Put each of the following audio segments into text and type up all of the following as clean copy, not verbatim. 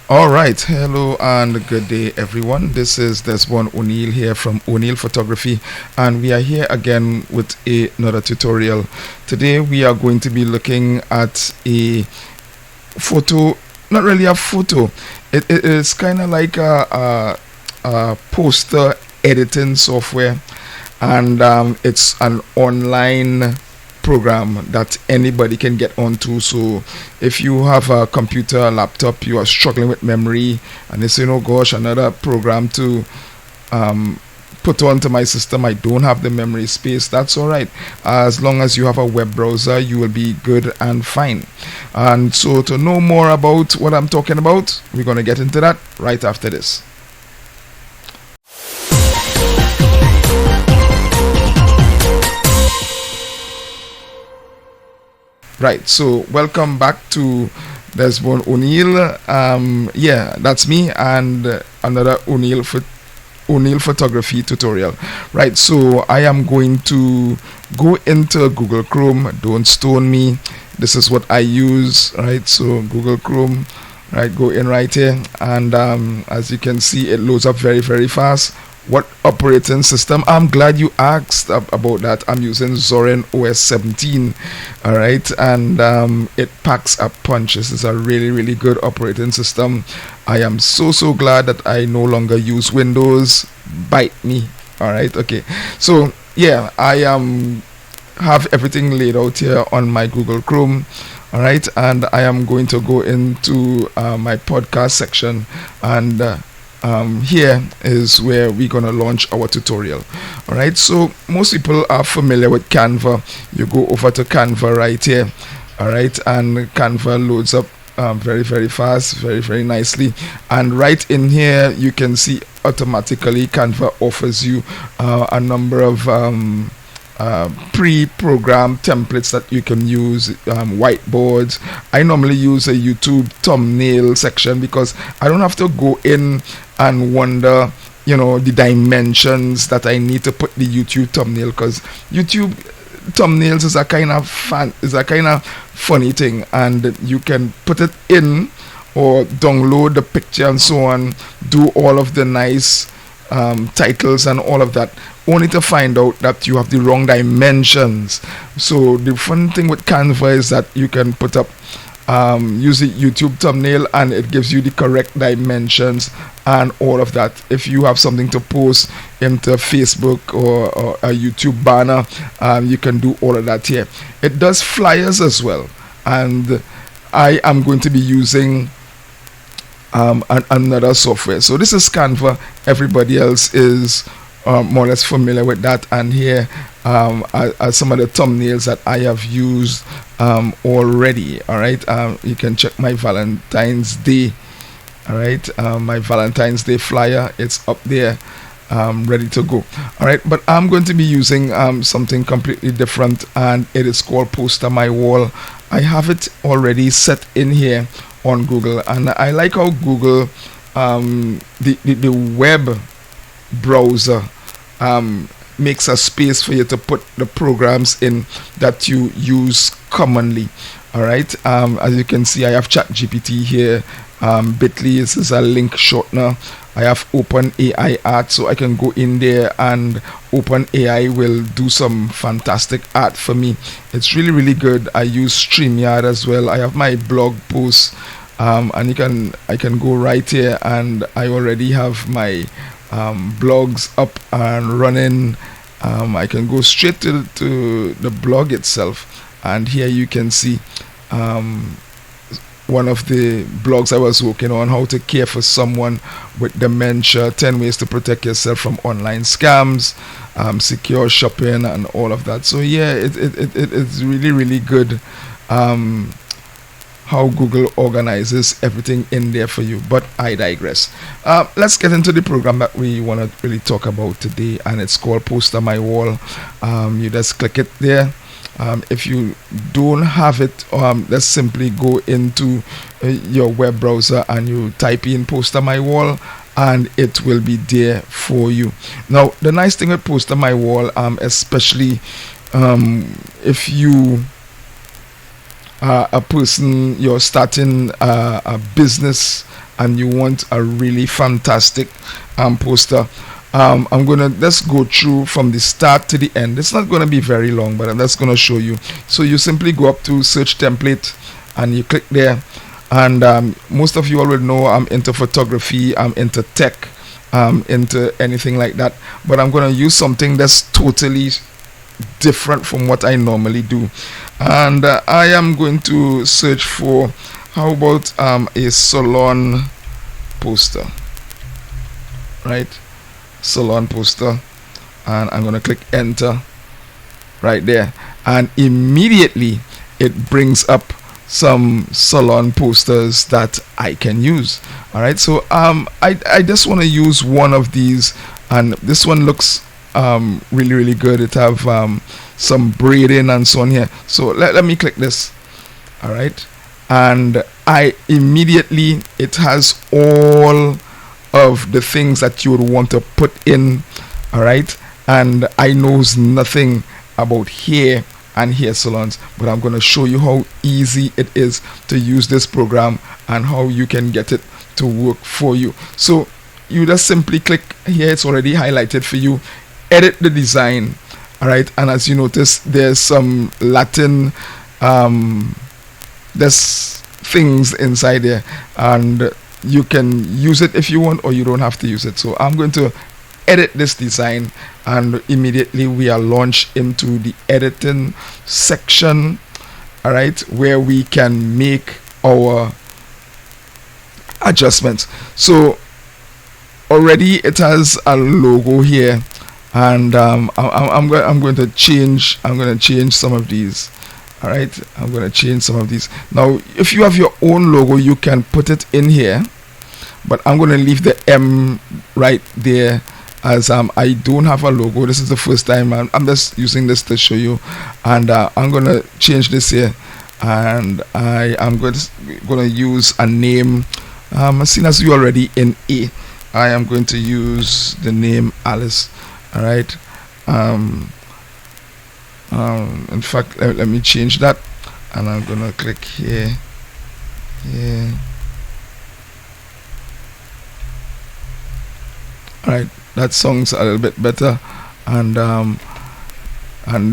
All right, hello and good day, everyone. This is Desmond O'Neill here from O'Neill Photography, and we are here again with another tutorial. Today, we are going to be looking at a photo, not really a photo, it is kind of like a poster editing software, and it's an online program that anybody can get onto. So if you have a computer, a laptop, you are struggling with memory, and you say, "Oh gosh, another program to um, put onto my system, I don't have the memory space," that's all right. As long as you have a web browser, you will be good and fine. And so to know more about what I'm talking about, we're going to get into that right after this. Right, so welcome back to Desmond O'Neill. Yeah, that's me, and another O'Neill photography tutorial. Right, so I am going to go into Google Chrome. Don't stone me. This is what I use. Right, so Google Chrome. Right, go in right here, and as you can see, it loads up very, very fast. What operating system? I'm glad you asked about that. I'm using Zorin OS 17. All right, and it packs a punch. This is a really, really good operating system. I am so glad that I no longer use Windows. Bite me. All right, okay. So yeah, I have everything laid out here on my Google Chrome. All right, and I am going to go into my podcast section, and here is where we're gonna launch our tutorial. All right, so most people are familiar with Canva. You go over to Canva right here. All right, and Canva loads up very, very fast, very, very nicely, and right in here you can see automatically Canva offers you a number of pre-programmed templates that you can use, whiteboards. I normally use a YouTube thumbnail section because I don't have to go in and wonder, the dimensions that I need to put the YouTube thumbnail, because YouTube thumbnails is a kind of funny thing, and you can put it in or download the picture and so on, do all of the nice titles and all of that, only to find out that you have the wrong dimensions. So the fun thing with Canva is that you can put up use the YouTube thumbnail, and it gives you the correct dimensions and all of that. If you have something to post into Facebook or a YouTube banner, you can do all of that here. It does flyers as well, and I am going to be using another software. So this is Canva. Everybody else is more or less familiar with that, and here are some of the thumbnails that I have used already. All right, you can check my Valentine's Day. All right, my Valentine's Day flyer, it's up there, ready to go. All right, but I'm going to be using something completely different, and it is called Poster My Wall. I have it already set in here on Google, and I like how Google, the web browser, makes a space for you to put the programs in that you use commonly. All right, as you can see, I have ChatGPT here. Bitly, this is a link shortener. I have OpenAI art, so I can go in there and OpenAI will do some fantastic art for me. It's really, really good. I use StreamYard as well. I have my blog posts, and I can go right here, and I already have my blogs up and running. I can go straight to the blog itself, and here you can see one of the blogs I was working on: how to care for someone with dementia, 10 ways to protect yourself from online scams, secure shopping, and all of that. So yeah, it's really, really good how Google organizes everything in there for you. But I digress. Let's get into the program that we want to really talk about today, and it's called Poster My Wall. You just click it there. If you don't have it, let's simply go into your web browser and you type in Poster My Wall, and it will be there for you. Now, the nice thing with Poster My Wall, especially if you a person, you're starting a business and you want a really fantastic poster, I'm gonna just go through from the start to the end. It's not gonna be very long, but I'm just gonna show you. So you simply go up to search template and you click there, and most of you already know I'm into photography, I'm into tech, into anything like that, but I'm gonna use something that's totally different from what I normally do, and I am going to search for, how about a salon poster, right? Salon poster, and I'm gonna click enter right there, and immediately it brings up some salon posters that I can use. All right, so I just want to use one of these, and this one looks really good. It have some braiding and so on here, so let me click this. All right, and I immediately, it has all of the things that you would want to put in. All right, and I knows nothing about hair and hair salons, but I'm going to show you how easy it is to use this program and how you can get it to work for you. So you just simply click here, it's already highlighted for you, edit the design. All right, and as you notice, there's some Latin there's things inside there, and you can use it if you want, or you don't have to use it. So I'm going to edit this design, and immediately we are launched into the editing section. All right, where we can make our adjustments. So already it has a logo here, and I'm going to change some of these. All right, I'm going to change some of these. Now if you have your own logo, you can put it in here, but I'm going to leave the M right there, as I don't have a logo. This is the first time I'm just using this to show you, and I'm going to change this here, and I am going to use a name. Seeing as you already in A, I am going to use the name Alice. All right, in fact, let me change that, and I'm gonna click here. All right, that sounds a little bit better, and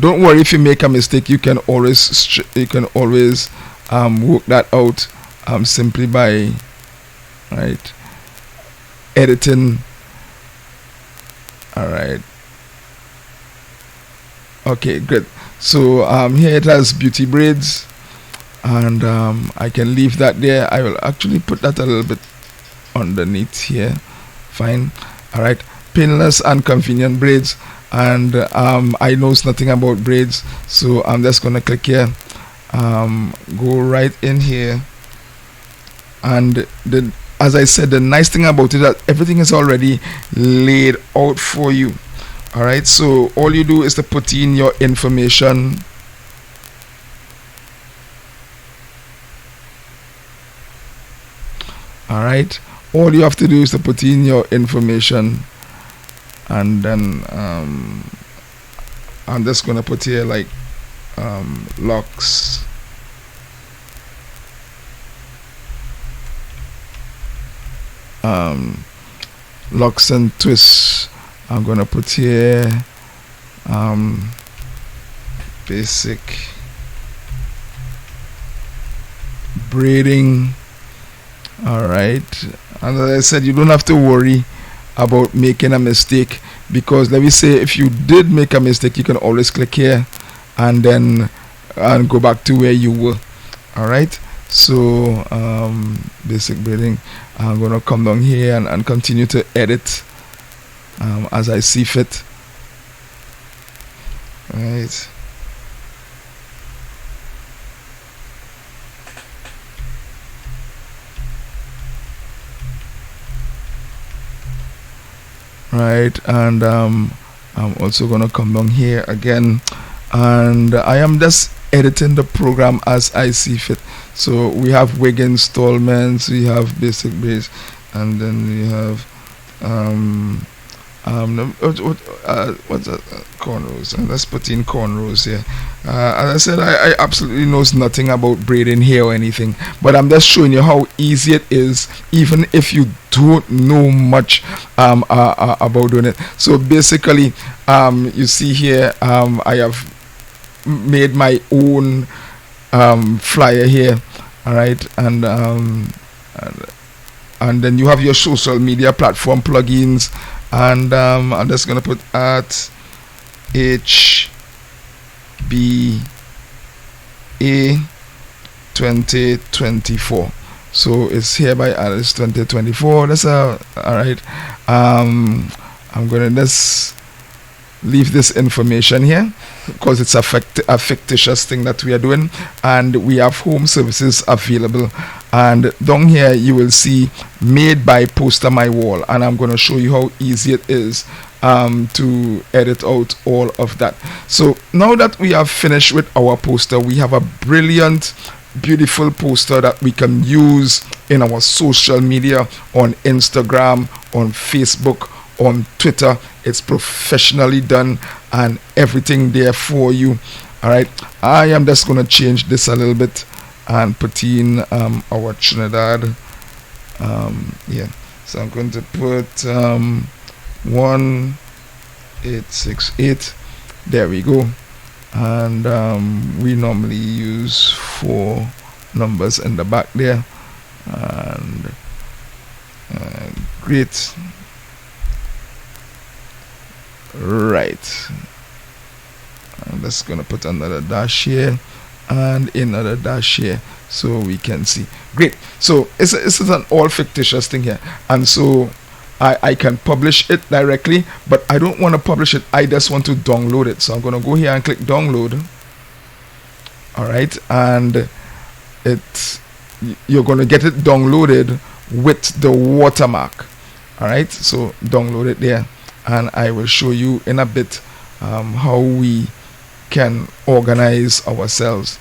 don't worry if you make a mistake. You can always work that out simply by editing. All right. Okay, good. So here it has beauty braids, and I can leave that there. I will actually put that a little bit underneath here. Fine. All right, painless and convenient braids, and I knows nothing about braids, so I'm just gonna click here, go right in here, and as I said, the nice thing about it is that everything is already laid out for you. All right, so all you do is to put in your information. All right, all you have to do is to put in your information, and then I'm just gonna put here like locks, locks and twists. I'm gonna put here basic braiding. All right, and as I said, you don't have to worry about making a mistake, because let me say if you did make a mistake, you can always click here and then go back to where you were. All right, so basic braiding, I'm gonna come down here and continue to edit as I see fit. Right. Right, and I'm also gonna come down here again, and I am just editing the program as I see fit. So we have wig installments, we have basic braids, and then we have What's that? Cornrows. Let's put in cornrows here. As I said, I absolutely knows nothing about braiding hair or anything, but I'm just showing you how easy it is, even if you don't know much about doing it. So basically, you see here, I have made my own flyer here. All right, and then you have your social media platform plugins, and I'm just gonna put at HBA 2024. So it's hereby added 2024. That's all right. I'm gonna just leave this information here because it's a fictitious thing that we are doing, and we have home services available. And down here you will see made by Poster My Wall, and I'm going to show you how easy it is to edit out all of that. So now that we have finished with our poster, we have a brilliant, beautiful poster that we can use in our social media, on Instagram, on Facebook, on Twitter. It's professionally done and everything there for you. All right, I am just going to change this a little bit and put in our Trinidad. Yeah, so I'm going to put 1868. There we go. And we normally use 4 numbers in the back there. And great. Right, I'm just gonna put another dash here and another dash here so we can see. Great. So it's an all fictitious thing here, and so I can publish it directly, but I don't want to publish it. I just want to download it. So I'm gonna go here and click download. All right, and you're gonna get it downloaded with the watermark. All right, so download it there, and I will show you in a bit how we can organize ourselves.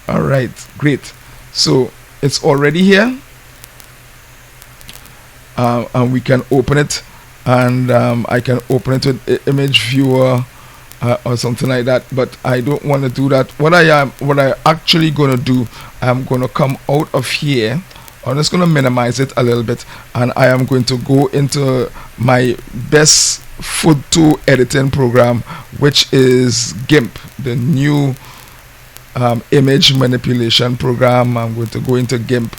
All right, great. So it's already here, and we can open it, and I can open it with image viewer or something like that, but I don't want to do that. What I actually gonna do, I'm gonna come out of here. I'm just going to minimize it a little bit, and I am going to go into my best photo editing program, which is GIMP, the new image manipulation program. I'm going to go into GIMP,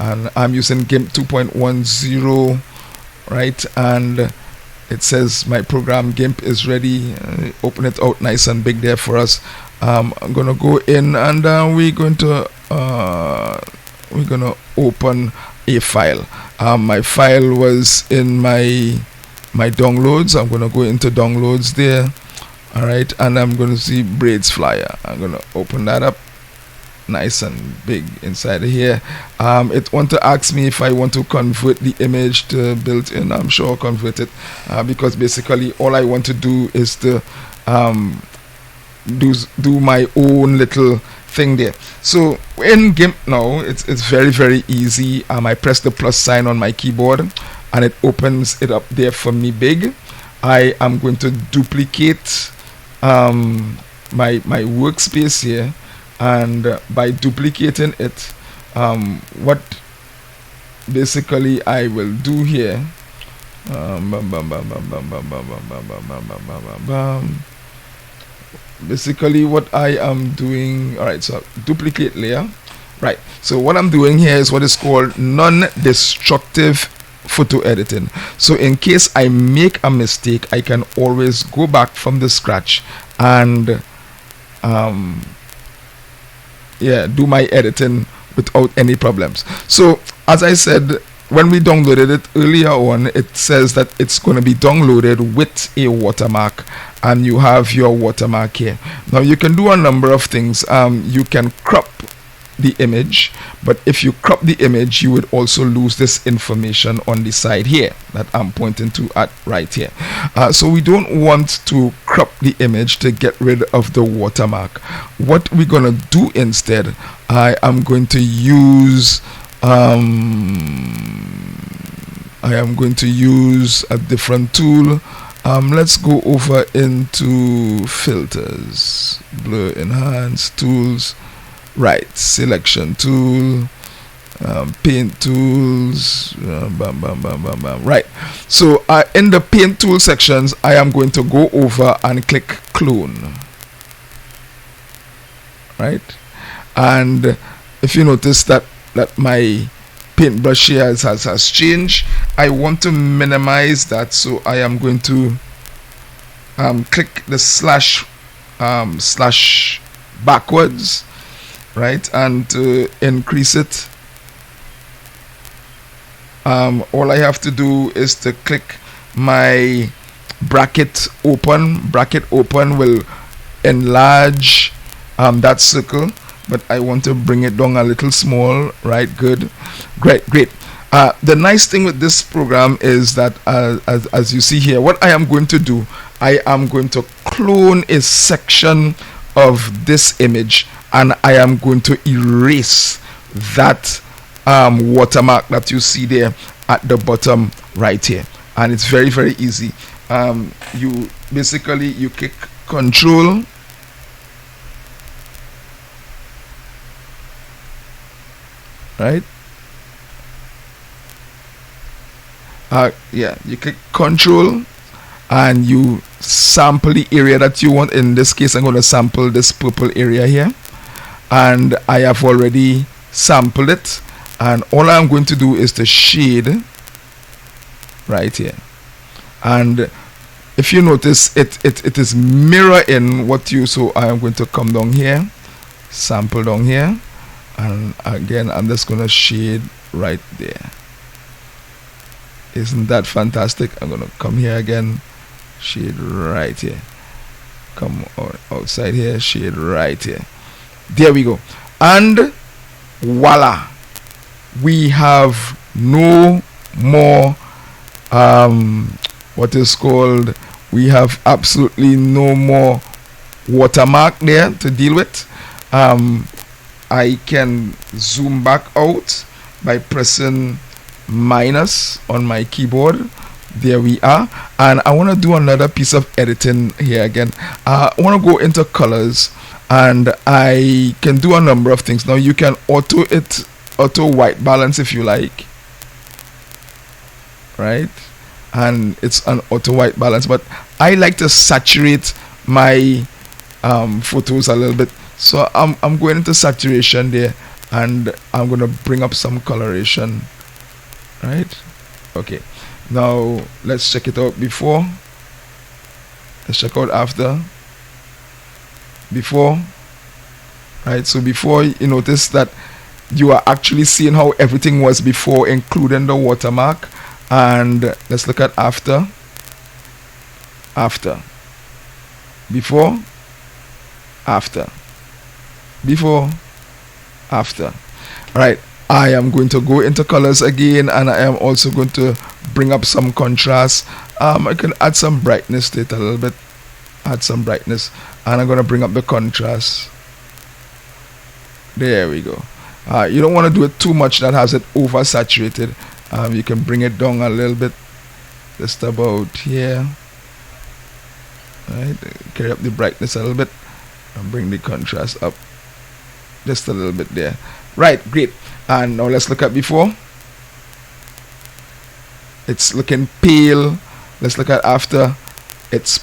and I'm using GIMP 2.10, right? And it says my program GIMP is ready. Open it out nice and big there for us. I'm going to go in, and we're going to open a file. My file was in my downloads. I'm going to go into downloads there. All right, and I'm going to see braids flyer. I'm going to open that up nice and big inside of here. It want to ask me if I want to convert the image to built-in. I'm sure I'll convert it, because basically all I want to do is to do my own little thing there. So in GIMP now, it's very, very easy. I press the plus sign on my keyboard, and it opens it up there for me big. I am going to duplicate my workspace here, and by duplicating it, what basically I will do here, basically what I am doing, all right, so duplicate layer, right? So what I'm doing here is what is called non-destructive photo editing. So in case I make a mistake, I can always go back from the scratch and do my editing without any problems. So as I said, when we downloaded it earlier on, it says that it's going to be downloaded with a watermark, and you have your watermark here. Now you can do a number of things. You can crop the image, but if you crop the image, you would also lose this information on the side here that I'm pointing to at right here. So we don't want to crop the image to get rid of the watermark. What we're gonna do instead, I am going to use a different tool. Let's go over into filters, blur, enhance, tools, right, selection tool, paint tools, bam, bam, bam, bam, bam. Right, so in the paint tool sections, I am going to go over and click clone. Right, and if you notice that my paintbrush here has changed, I want to minimize that, so I am going to click the slash backwards, right, and to increase it, all I have to do is to click my bracket open will enlarge that circle, but I want to bring it down a little small. Right, good, great. The nice thing with this program is that as you see here, what I am going to do, I am going to clone a section of this image, and I am going to erase that watermark that you see there at the bottom right here. And it's very, very easy. You basically click control, right, you click control and you sample the area that you want. In this case, I'm going to sample this purple area here, and I have already sampled it, and all I'm going to do is to shade right here. And if you notice, it is mirroring what you, so I am going to come down here, sample down here, and again I'm just going to shade right there. Isn't that fantastic? I'm going to come here again, shade right here, come outside here, shade right here. There we go, and voila, we have no more what is called, we have absolutely no more watermark there to deal with. I can zoom back out by pressing minus on my keyboard. There we are, and I want to do another piece of editing here again. I want to go into colors, and I can do a number of things. Now you can auto white balance if you like, right, and it's an auto white balance, but I like to saturate my photos a little bit, so I'm going into saturation there, and I'm going to bring up some coloration, right. Okay, now let's check it out before, let's check out after, before, right. So before, you notice that you are actually seeing how everything was before, including the watermark. And let's look at after, before, after, before, after. Right, I am going to go into colors again, and I am also going to bring up some contrast. I can add some brightness to it a little bit, add some brightness, and I'm going to bring up the contrast. There we go. You don't want to do it too much that has it oversaturated. You can bring it down a little bit, just about here, right, carry up the brightness a little bit and bring the contrast up just a little bit there. Right, great. And now let's look at before. It's looking pale. Let's look at after. It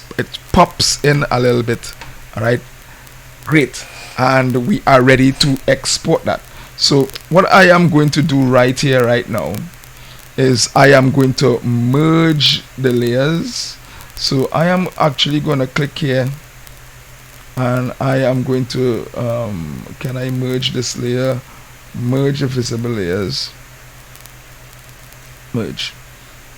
pops in a little bit. All right, great. And we are ready to export that. So what I am going to do right here right now is I am going to merge the layers. So I am actually going to click here, and I am going to can I merge this layer, merge the visible layers, merge,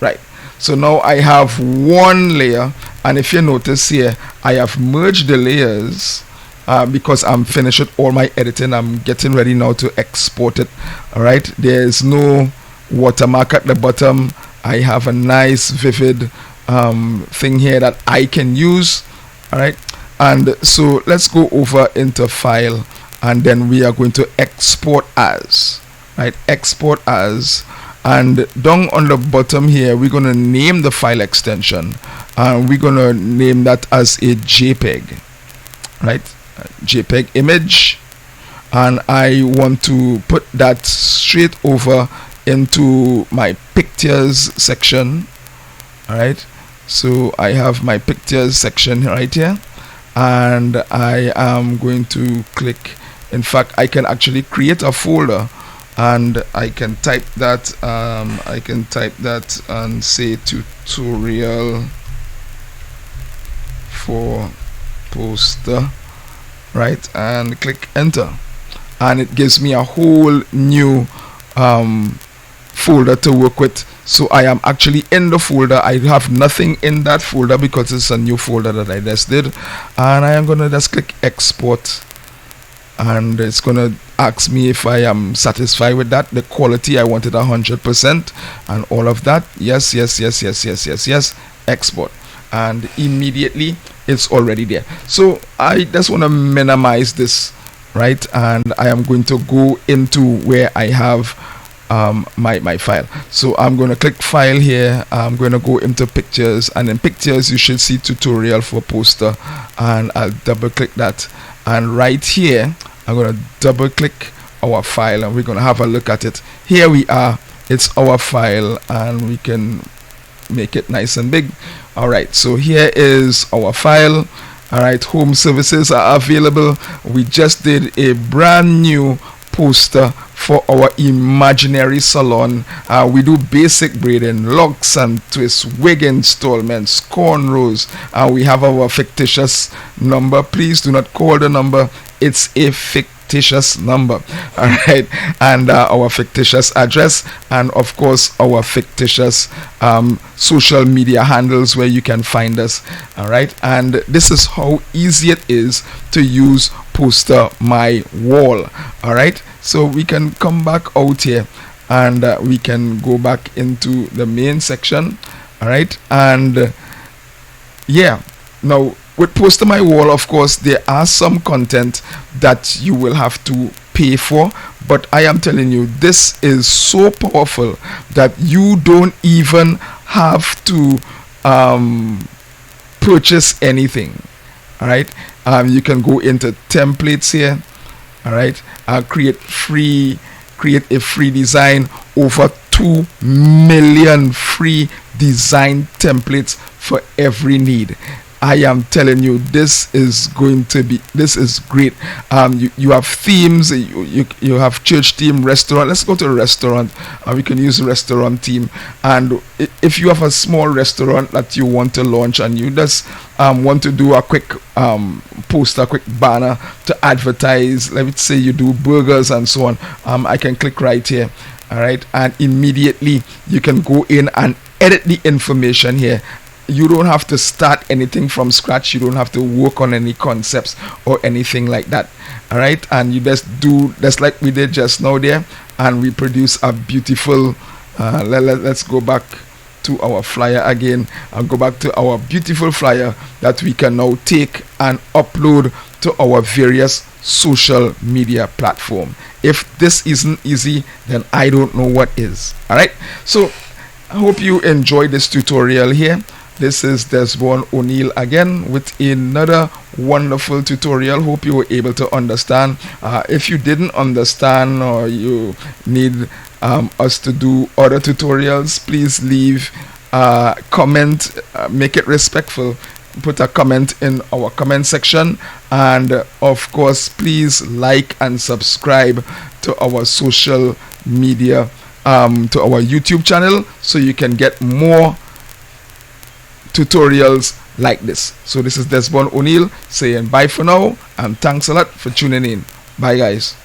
right. So now I have one layer, and if you notice here, I have merged the layers because I'm finished with all my editing. I'm getting ready now to export it. All right, there's no watermark at the bottom. I have a nice vivid thing here that I can use. All right, and so let's go over into file, and then we are going to export as, right, export as, and down on the bottom here we're going to name the file extension, and we're gonna name that as a JPEG, right? JPEG image, and I want to put that straight over into my pictures section. All right, so I have my pictures section right here, and I am going to click. In fact, I can actually create a folder, and I can type that and say tutorial for poster, right, and click enter, and it gives me a whole new folder to work with. So I am actually in the folder. I have nothing in that folder because it's a new folder that I just did, and I am gonna just click export, and it's gonna ask me if I am satisfied with that, the quality. I wanted 100% and all of that. Yes, export, and immediately it's already there. So I just want to minimize this, right, and I am going to go into where I have my file. So I'm going to click file here. I'm going to go into pictures, and in pictures you should see tutorial for poster, and I'll double click that, and right here I'm going to double click our file, and we're going to have a look at it. Here we are, it's our file, and we can make it nice and big. All right, so here is our file. All right, home services are available. We just did a brand new poster for our imaginary salon. We do basic braiding, locks and twists, wig installments, cornrows. We have our fictitious number. Please do not call the number. It's a fictitious number. All right, and our fictitious address, and of course our fictitious social media handles where you can find us. All right, and this is how easy it is to use Poster My Wall. All right, so we can come back out here, and we can go back into the main section. All right, and yeah, now with Poster My Wall, of course, there are some content that you will have to pay for, but I am telling you, this is so powerful that you don't even have to purchase anything. All right, you can go into templates here. All right, create a free design. Over 2 million free design templates for every need. I am telling you, this is great. You have themes, you have church theme, restaurant. Let's go to a restaurant. We can use a restaurant theme, and if you have a small restaurant that you want to launch, and you just want to do a quick poster, quick banner to advertise, let's say you do burgers and so on, I can click right here. All right, and immediately you can go in and edit the information here. You don't have to start anything from scratch. You don't have to work on any concepts or anything like that. All right, and you just do just like we did just now there, and we produce a beautiful let's go back to our flyer again, and go back to our beautiful flyer that we can now take and upload to our various social media platform. If this isn't easy, then I don't know what is. All right, so I hope you enjoyed this tutorial here. This is Desmond O'Neill again with another wonderful tutorial. Hope you were able to understand. If you didn't understand, or you need us to do other tutorials, please leave a comment. Make it respectful. Put a comment in our comment section, and of course please like and subscribe to our social media, to our YouTube channel, so you can get more tutorials like this. So this is Desmond O'Neill saying bye for now, and thanks a lot for tuning in. Bye guys.